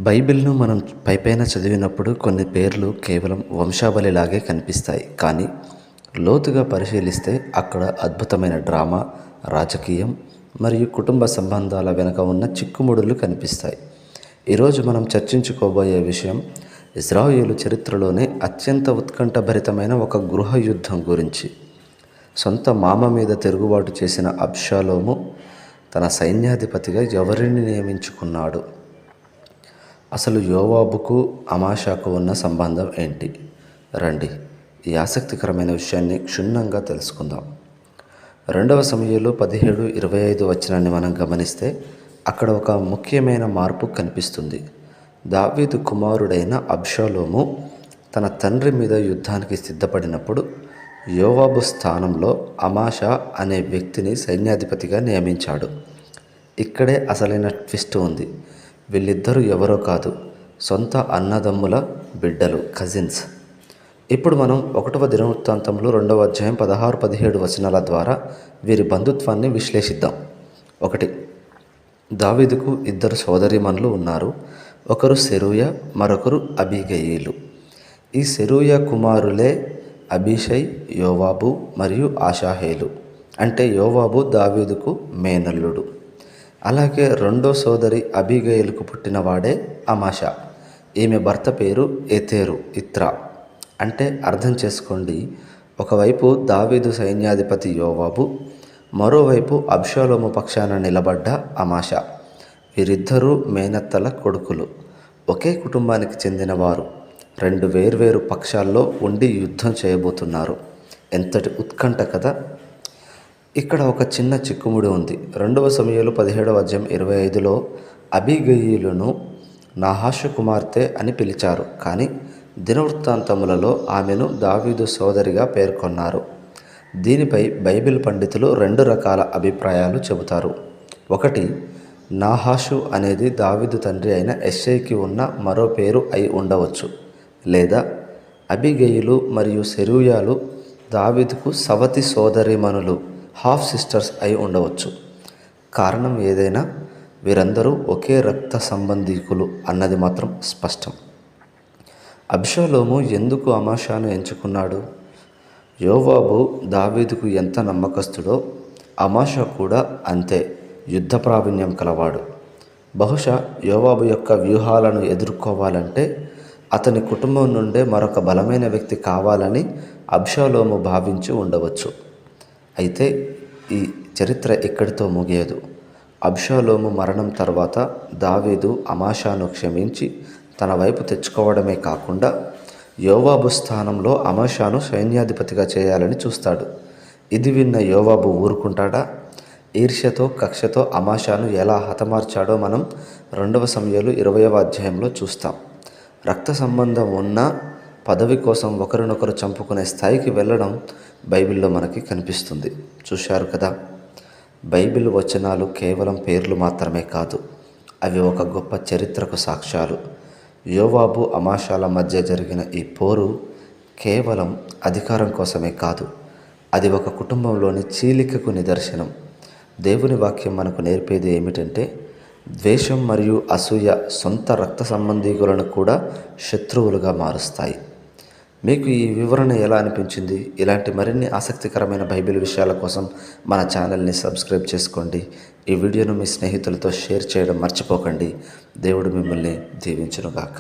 బైబిల్ను మనం పైపైన చదివినప్పుడు కొన్ని పేర్లు కేవలం వంశావళిలాగే కనిపిస్తాయి. కానీ లోతుగా పరిశీలిస్తే అక్కడ అద్భుతమైన డ్రామా, రాజకీయం మరియు కుటుంబ సంబంధాల వెనుక ఉన్న చిక్కుముడులు కనిపిస్తాయి. ఈరోజు మనం చర్చించుకోబోయే విషయం ఇజ్రాయేలు చరిత్రలోనే అత్యంత ఉత్కంఠభరితమైన ఒక గృహ యుద్ధం గురించి. సొంత మామ మీద తిరుగుబాటు చేసిన అబ్షాలోము తన సైన్యాధిపతిగా ఎవరిని నియమించుకున్నాడు? అసలు యోవాబుకు అమాషాకు ఉన్న సంబంధం ఏంటి? రండి ఈ ఆసక్తికరమైన విషయాన్ని క్షుణ్ణంగా తెలుసుకుందాం. 2 సమూయేలు 17:25 వచనాన్ని మనం గమనిస్తే అక్కడ ఒక ముఖ్యమైన మార్పు కనిపిస్తుంది. దావీదు కుమారుడైన అబ్షాలోము తన తండ్రి మీద యుద్ధానికి సిద్ధపడినప్పుడు యోవాబు స్థానంలో అమాషా అనే వ్యక్తిని సైన్యాధిపతిగా నియమించాడు. ఇక్కడే అసలైన ట్విస్ట్ ఉంది. వీళ్ళిద్దరూ ఎవరో కాదు, సొంత అన్నదమ్ముల బిడ్డలు, కజిన్స్. ఇప్పుడు మనం 1వ దినవృత్తాంతంలో 2వ అధ్యాయం 16-17 వచనాల ద్వారా వీరి బంధుత్వాన్ని విశ్లేషిద్దాం. 1. దావీదుకు 2 సోదరీమణులు ఉన్నారు. ఒకరు సెరూయా, మరొకరు అబీగయీలు. ఈ సెరూయా కుమారులే అబీషై, యోవాబు మరియు ఆషాహేలు. అంటే యోవాబు దావీదుకు మేనల్లుడు. అలాగే 2వ సోదరి అబీగయీలుకు పుట్టినవాడే అమాషా. ఈమె భర్త పేరు ఎతేరు, ఇత్రా. అంటే అర్థం చేసుకోండి, ఒకవైపు దావీదు సైన్యాధిపతి యోవాబు, మరోవైపు అబ్షాలోము పక్షాన నిలబడ్డ అమాషా. వీరిద్దరూ మేనత్తల కొడుకులు, ఒకే కుటుంబానికి చెందినవారు. 2 వేర్వేరు పక్షాల్లో ఉండి యుద్ధం చేయబోతున్నారు. ఎంతటి ఉత్కంఠ కదా! ఇక్కడ ఒక చిన్న చిక్కుముడి ఉంది. 2వ సమూయేలు 17వ అధ్యాయం 25లో అబీగయీలును నాహాషు కుమార్తె అని పిలిచారు. కానీ దినవృత్తాంతములలో ఆమెను దావీదు సోదరిగా పేర్కొన్నారు. దీనిపై బైబిల్ పండితులు 2 రకాల అభిప్రాయాలు చెబుతారు. 1. నాహాషు అనేది దావీదు తండ్రి అయిన యెష్షయికి ఉన్న మరో పేరు అయి ఉండవచ్చు. లేదా అబీగయీలు మరియు సెరూయాలు దావీదుకు సవతి సోదరీమణులు, హాఫ్ సిస్టర్స్ అయి ఉండవచ్చు. కారణం ఏదైనా వీరందరూ ఒకే రక్త సంబంధీకులు అన్నది మాత్రం స్పష్టం. అబ్షాలోము ఎందుకు అమాషాను ఎంచుకున్నాడు? యోవాబు దావీదుకు ఎంత నమ్మకస్తుడో అమాషా కూడా అంతే యుద్ధ ప్రావీణ్యం కలవాడు. బహుశా యోవాబు యొక్క వ్యూహాలను ఎదుర్కోవాలంటే అతని కుటుంబం నుండే మరొక బలమైన వ్యక్తి కావాలని అబ్షాలోము భావించి ఉండవచ్చు. అయితే ఈ చరిత్ర ఇక్కడితో ముగియదు. అబ్షాలోము మరణం తర్వాత దావీదు అమాషాను క్షమించి తన వైపు తెచ్చుకోవడమే కాకుండా యోవాబు స్థానంలో అమాషాను సైన్యాధిపతిగా చేయాలని చూస్తాడు. ఇది విన్న యోవాబు ఊరుకుంటాడా? ఈర్ష్యతో, కక్షతో అమాషాను ఎలా హతమార్చాడో మనం 2వ సమూయేలు 20వ అధ్యాయంలో చూస్తాం. రక్త సంబంధం ఉన్నా పదవి కోసం ఒకరినొకరు చంపుకునే స్థాయికి వెళ్ళడం బైబిల్లో మనకి కనిపిస్తుంది. చూశారు కదా, బైబిల్ వచనాలు కేవలం పేర్లు మాత్రమే కాదు, అవి ఒక గొప్ప చరిత్రకు సాక్ష్యాలు. యోవాబు అమాషాల మధ్య జరిగిన ఈ పోరు కేవలం అధికారం కోసమే కాదు, అది ఒక కుటుంబంలోని చీలికకు నిదర్శనం. దేవుని వాక్యం మనకు నేర్పేది ఏమిటంటే ద్వేషం మరియు అసూయ సొంత రక్త సంబంధీకులను కూడా శత్రువులుగా మారుస్తాయి. మీకు ఈ వివరణ ఎలా అనిపించింది? ఇలాంటి మరిన్ని ఆసక్తికరమైన బైబిల్ విషయాల కోసం మన ఛానల్ని సబ్స్క్రైబ్ చేసుకోండి. ఈ వీడియోను మీ స్నేహితులతో షేర్ చేయడం మర్చిపోకండి. దేవుడు మిమ్మల్ని దీవించునుగాక.